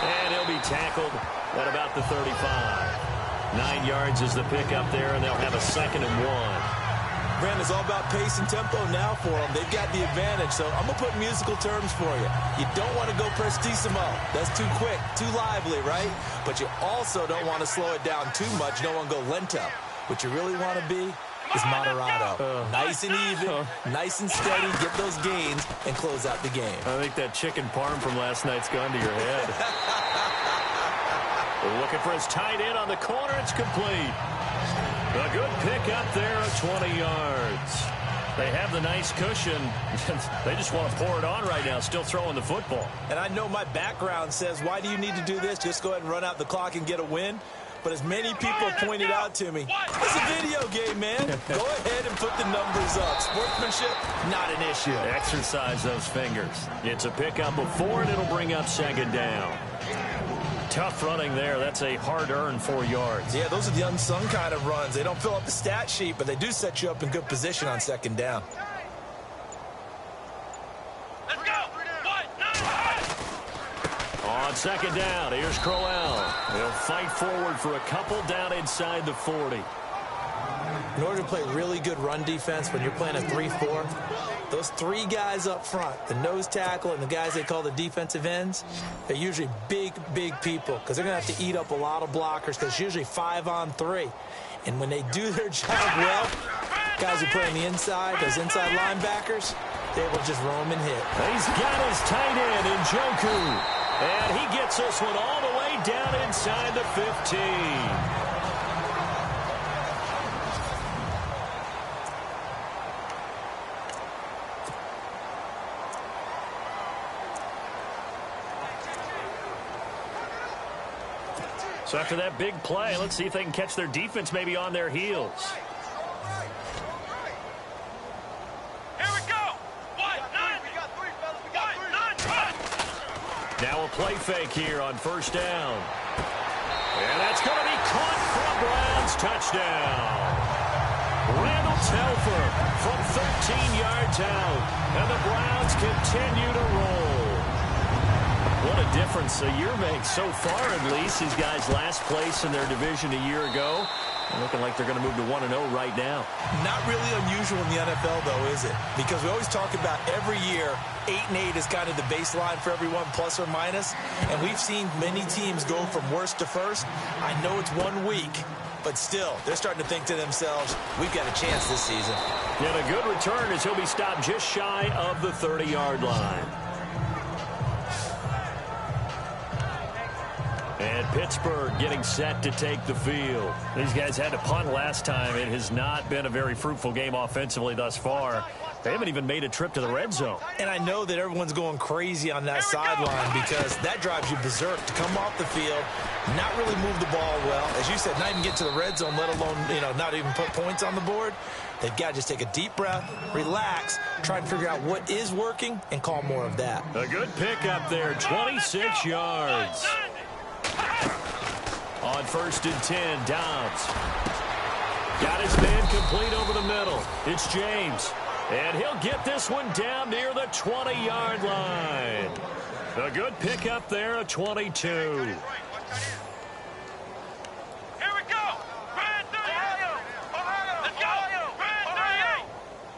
[SPEAKER 3] And he'll be tackled at about the 35. 9 yards is the pickup there, and they'll have a 2nd and 1.
[SPEAKER 4] Brandon, it's all about pace and tempo now for them. They've got the advantage, so I'm going to put musical terms for you. You don't want to go prestissimo. That's too quick, too lively, right? But you also don't want to slow it down too much. You don't want to go lento. What you really want to be is moderato. Nice and even, nice and steady, get those gains, and close out the game.
[SPEAKER 3] I think that chicken parm from last night's gone to your head. Looking for his tight end on the corner. It's complete. A good pick up there at 20 yards. They have the nice cushion. They just want to pour it on right now, still throwing the football.
[SPEAKER 4] And I know my background says, why do you need to do this? Just go ahead and run out the clock and get a win. But as many people pointed out to me, it's a video game, man. Go ahead and put the numbers up. Sportsmanship, not an issue.
[SPEAKER 3] Exercise those fingers. It's a pickup of 4, and it'll bring up 2nd down. Tough running there. That's a hard-earned 4 yards.
[SPEAKER 4] Yeah, those are the unsung kind of runs. They don't fill up the stat sheet, but they do set you up in good position on 2nd down.
[SPEAKER 5] Let's go.
[SPEAKER 3] On 2nd down, here's Crowell. He'll fight forward for a couple down inside the 40.
[SPEAKER 4] In order to play really good run defense when you're playing a 3-4, those 3 guys up front, the nose tackle and the guys they call the defensive ends, they're usually big, big people because they're going to have to eat up a lot of blockers because it's usually 5-on-3. And when they do their job well, guys who play on the inside, those inside linebackers, they're able to just roam and hit.
[SPEAKER 3] He's got his tight end in Njoku. And he gets this one all the way down inside the 15. So after that big play, let's see if they can catch their defense maybe on their heels.
[SPEAKER 5] Here we go. 1, 9. We got 3, fellas. We got 3. 9, 1.
[SPEAKER 3] Now a play fake here on 1st down. And that's going to be caught for a Browns touchdown. Randall Telfer from 13 yards out. And the Browns continue to roll. What a difference a year makes so far, at least. These guys last place in their division a year ago. Looking like they're going to move to 1-0 right now.
[SPEAKER 4] Not really unusual in the NFL, though, is it? Because we always talk about every year, 8-8 is kind of the baseline for everyone, plus or minus. And we've seen many teams go from worst to first. I know it's 1 week, but still, they're starting to think to themselves, we've got a chance this season.
[SPEAKER 3] And a good return as he'll be stopped just shy of the 30-yard line. And Pittsburgh getting set to take the field. These guys had to punt last time. It has not been a very fruitful game offensively thus far. They haven't even made a trip to the red zone.
[SPEAKER 4] And I know that everyone's going crazy on that sideline because that drives you berserk to come off the field, not really move the ball well. As you said, not even get to the red zone, let alone, not even put points on the board. They've got to just take a deep breath, relax, try and figure out what is working, and call more of that.
[SPEAKER 3] A good pick up there, 26 yards. On 1st and 10, Dobbs. Got his man complete over the middle. It's James. And he'll get this one down near the 20-yard line. A good pick up there, a 22.
[SPEAKER 5] Here we go. Brand 38. Let's go.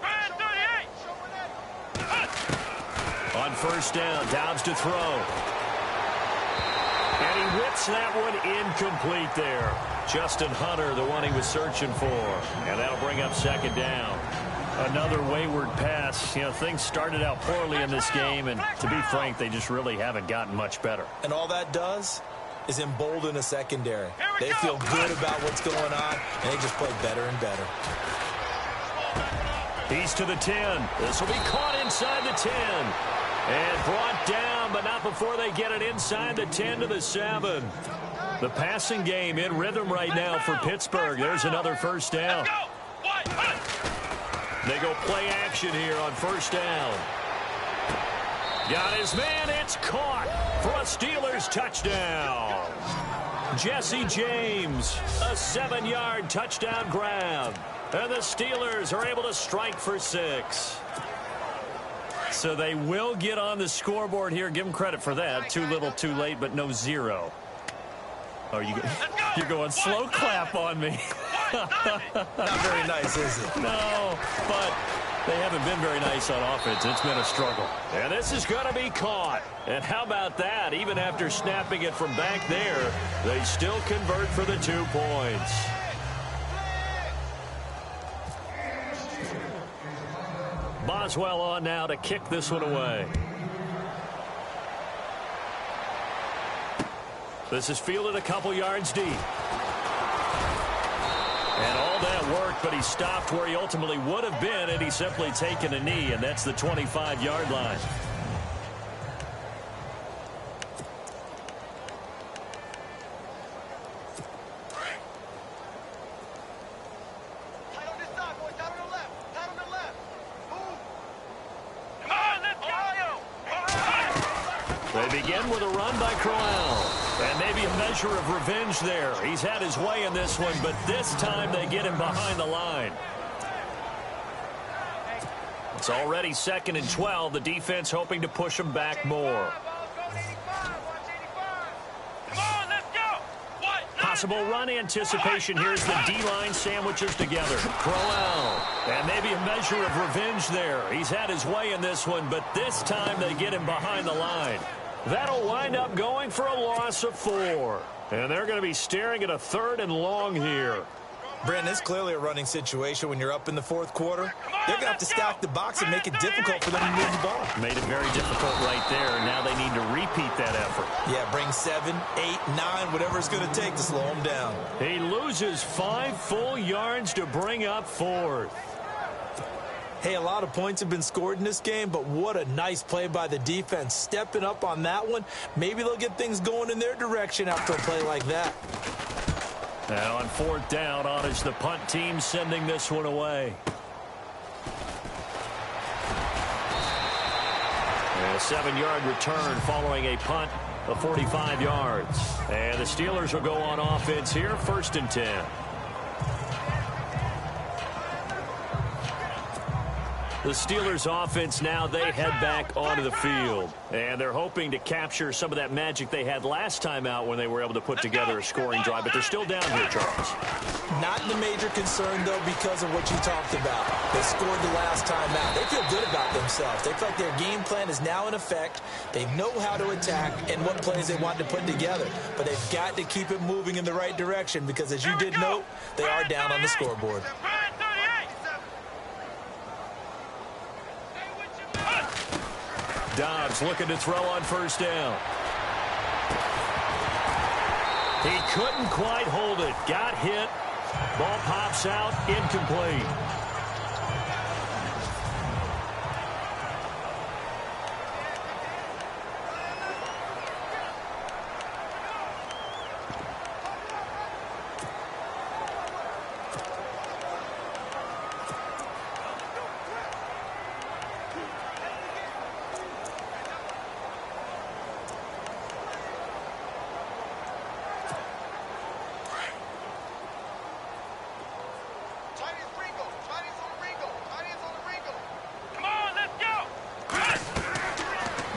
[SPEAKER 5] Brand 38.
[SPEAKER 3] On 1st down, Dobbs to throw. And he whips that one incomplete there. Justin Hunter, the one he was searching for. And that'll bring up 2nd down. Another wayward pass. Things started out poorly in this game, and to be frank, they just really haven't gotten much better.
[SPEAKER 4] And all that does is embolden a secondary. They feel good about what's going on, and they just play better and better.
[SPEAKER 3] He's to the 10. This will be caught inside the 10. And brought down, but not before they get it inside the 10 to the 7. The passing game in rhythm right now for Pittsburgh. There's another 1st down. They go play action here on 1st down. Got his man. It's caught for a Steelers touchdown. Jesse James, a 7-yard touchdown grab. And the Steelers are able to strike for 6. So they will get on the scoreboard here. Give them credit for that. Too little, too late, but no 0. Oh, you're going slow clap on me.
[SPEAKER 4] Not very nice, is it?
[SPEAKER 3] No, but they haven't been very nice on offense. It's been a struggle. And this is going to be caught. And how about that? Even after snapping it from back there, they still convert for the 2 points. Boswell on now to kick this one away. This is fielded a couple yards deep. And all that worked, but he stopped where he ultimately would have been, and he's simply taken a knee, and that's the 25-yard line. They begin with a run by Crowell. And maybe a measure of revenge there. He's had his way in this one, but this time they get him behind the line. It's already 2nd and 12. The defense hoping to push him back more. Possible run anticipation. Here's the D-line sandwiches together. Crowell. And maybe a measure of revenge there. He's had his way in this one, but this time they get him behind the line. That'll wind up going for a loss of 4. And they're going to be staring at a 3rd and long here.
[SPEAKER 4] Brandon, it's clearly a running situation when you're up in the 4th quarter. They're going to have to stack the box and make it difficult for them to move the ball.
[SPEAKER 3] Made it very difficult right there. Now they need to repeat that effort.
[SPEAKER 4] Yeah, bring 7, 8, 9, whatever it's going to take to slow them down.
[SPEAKER 3] He loses 5 full yards to bring up 4th.
[SPEAKER 4] Hey, a lot of points have been scored in this game, but what a nice play by the defense. Stepping up on that one. Maybe they'll get things going in their direction after a play like that.
[SPEAKER 3] Now on 4th down, on is the punt team sending this one away. And a 7-yard return following a punt of 45 yards. And the Steelers will go on offense here, 1st and 10. The Steelers offense now, they head back onto the field. And they're hoping to capture some of that magic they had last time out when they were able to put together a scoring drive. But they're still down here, Charles.
[SPEAKER 4] Not the major concern, though, because of what you talked about. They scored the last time out. They feel good about themselves. They feel like their game plan is now in effect. They know how to attack and what plays they want to put together. But they've got to keep it moving in the right direction because, as you did note, they are down on the scoreboard.
[SPEAKER 3] Dobbs looking to throw on 1st down. He couldn't quite hold it. Got hit. Ball pops out. Incomplete.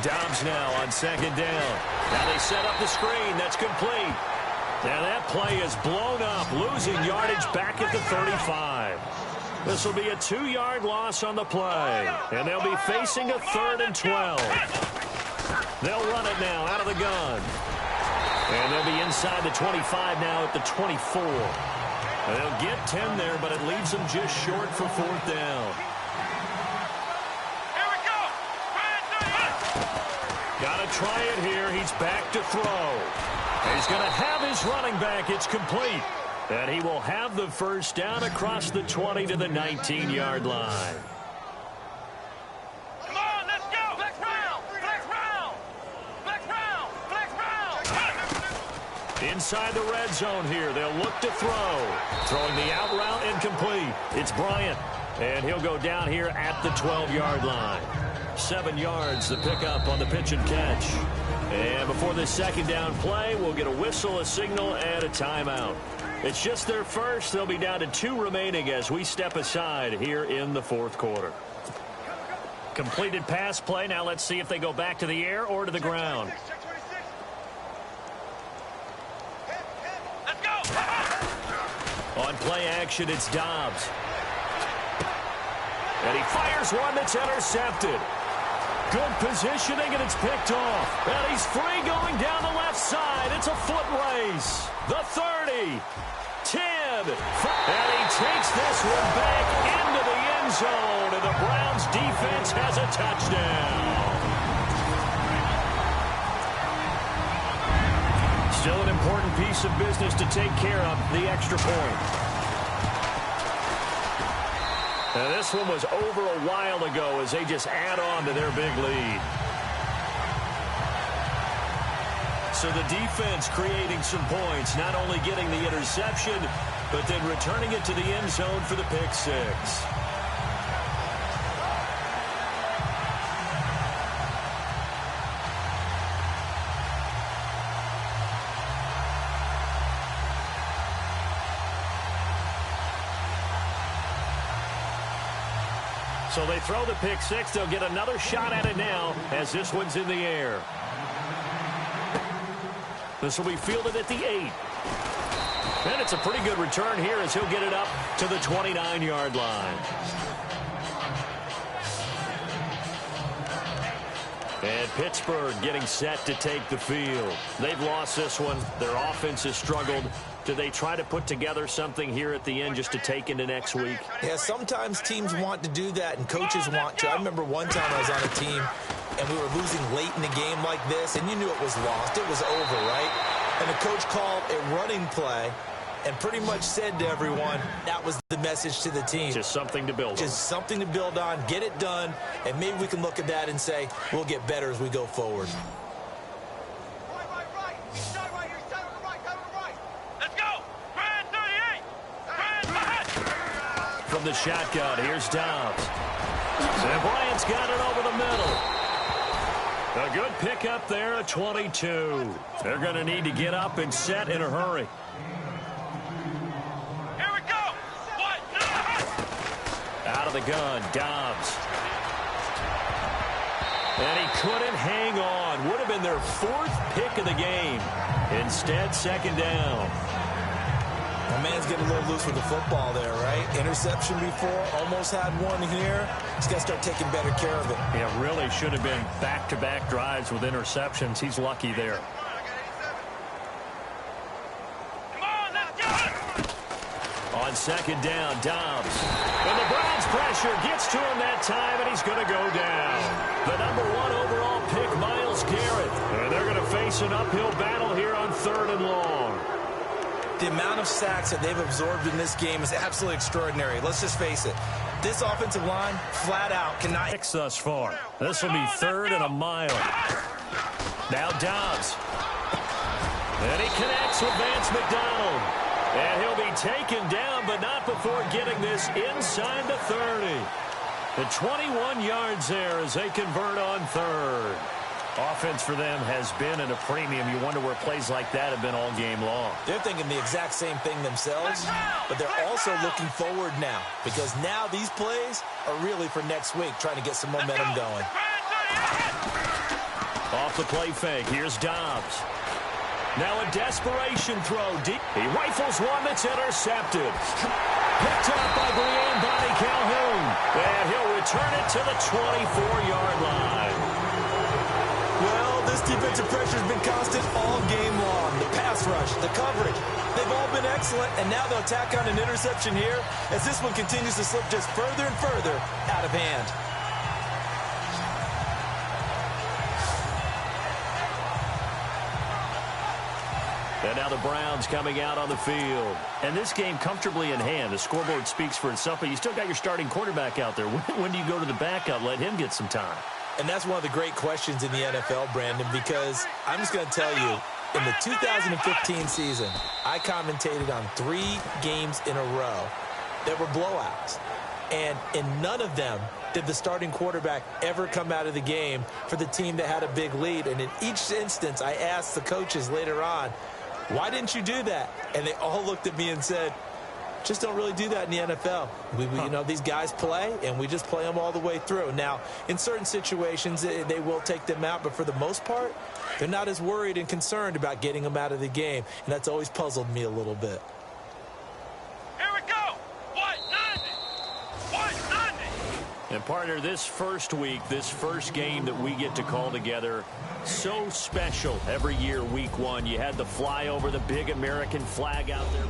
[SPEAKER 3] Dobbs now on second down. Now they set up the screen. That's complete. Now that play is blown up, losing yardage back at the 35. This will be a 2-yard loss on the play, and they'll be facing a 3rd and 12. They'll run it now out of the gun. And they'll be inside the 25 now at the 24. And they'll get 10 there, but it leaves them just short for 4th down.
[SPEAKER 5] Here we go.
[SPEAKER 3] Got to try it here. He's back to throw. He's going to have his running back. It's complete. And he will have the first down across the 20 to the 19-yard line.
[SPEAKER 5] Come on, let's go. Flex round. Flex round. Flex round. Flex round.
[SPEAKER 3] Inside the red zone here. They'll look to throw. Throwing the out route incomplete. It's Bryant. And he'll go down here at the 12-yard line. 7 yards the pickup on the pitch and catch. And before this second down play, we'll get a whistle, a signal, and a timeout. It's just their first. They'll be down to 2 remaining as we step aside here in the 4th quarter. Completed pass play. Now let's see if they go back to the air or to the ground.
[SPEAKER 5] Let's go.
[SPEAKER 3] On play action, it's Dobbs. And he fires one that's intercepted. Good positioning, and it's picked off. And he's free going down the left side. It's a foot race. The 30. 10. And he takes this one back into the end zone. And the Browns defense has a touchdown. Still an important piece of business to take care of, the extra point. Now this one was over a while ago as they just add on to their big lead. So the defense creating some points, not only getting the interception, but then returning it to the end zone for the pick six. So they throw the pick six. They'll get another shot at it now as this one's in the air. This will be fielded at the 8. And it's a pretty good return here as he'll get it up to the 29-yard line. And Pittsburgh getting set to take the field. They've lost this one. Their offense has struggled. Do they try to put together something here at the end just to take into next week?
[SPEAKER 4] Yeah, sometimes teams want to do that and coaches want to. I remember one time I was on a team and we were losing late in the game like this, and you knew it was lost. It was over, right? And the coach called a running play and pretty much said to everyone, that was the message to the team.
[SPEAKER 3] Just something to build on.
[SPEAKER 4] Just something to build on, get it done, and maybe we can look at that and say, we'll get better as we go forward.
[SPEAKER 3] From the shotgun, here's Dobbs. And Bryant's got it over the middle. A good pickup there at 22. They're going to need to get up and set in a hurry.
[SPEAKER 5] Here we go.
[SPEAKER 3] Out of the gun, Dobbs. And he couldn't hang on. Would have been their 4th pick of the game. Instead, second down.
[SPEAKER 4] My man's getting a little loose with the football there, right? Interception before, almost had one here. He's got to start taking better care of it.
[SPEAKER 3] Yeah, really should have been back-to-back drives with interceptions. He's lucky there.
[SPEAKER 5] Come on, let's go.
[SPEAKER 3] On second down, Dobbs. And the Browns pressure gets to him that time, and he's going to go down. The number 1 overall pick, Myles Garrett. And they're going to face an uphill battle here on 3rd and long.
[SPEAKER 4] The amount of sacks that they've absorbed in this game is absolutely extraordinary. Let's just face it. This offensive line, flat out, cannot...
[SPEAKER 3] Thus far. This will be 3rd and a mile. Now Dobbs. And he connects with Vance McDonald. And he'll be taken down, but not before getting this inside the 30. The 21 yards there as they convert on 3rd. Offense for them has been at a premium. You wonder where plays like that have been all game long.
[SPEAKER 4] They're thinking the exact same thing themselves, but they're also looking forward now because now these plays are really for next week, trying to get some momentum going.
[SPEAKER 3] Off the play fake, here's Dobbs. Now a desperation throw deep. He rifles one that's intercepted. Picked up by Bonnie Calhoun. And he'll return it to the 24-yard line.
[SPEAKER 4] Well, this defensive pressure has been constant all game long. The pass rush, the coverage, they've all been excellent, and now they'll tack on an interception here as this one continues to slip just further and further out of hand.
[SPEAKER 3] And now the Browns coming out on the field.
[SPEAKER 7] And this game comfortably in hand. The scoreboard speaks for itself, but you still got your starting quarterback out there. When do you go to the backup, let him get some time?
[SPEAKER 4] And that's one of the great questions in the NFL, Brandon, because I'm just going to tell you, in the 2015 season, I commentated on 3 games in a row that were blowouts. And in none of them did the starting quarterback ever come out of the game for the team that had a big lead. And in each instance, I asked the coaches later on, why didn't you do that? And they all looked at me and said, just don't really do that in the NFL. You know, these guys play, and we just play them all the way through. Now, in certain situations, they will take them out, but for the most part, they're not as worried and concerned about getting them out of the game, and that's always puzzled me a little bit.
[SPEAKER 5] Here we go. 190. 190.
[SPEAKER 3] And partner, this first week, this first game that we get to call together, so special every year, week 1. You had the flyover, the big American flag out there.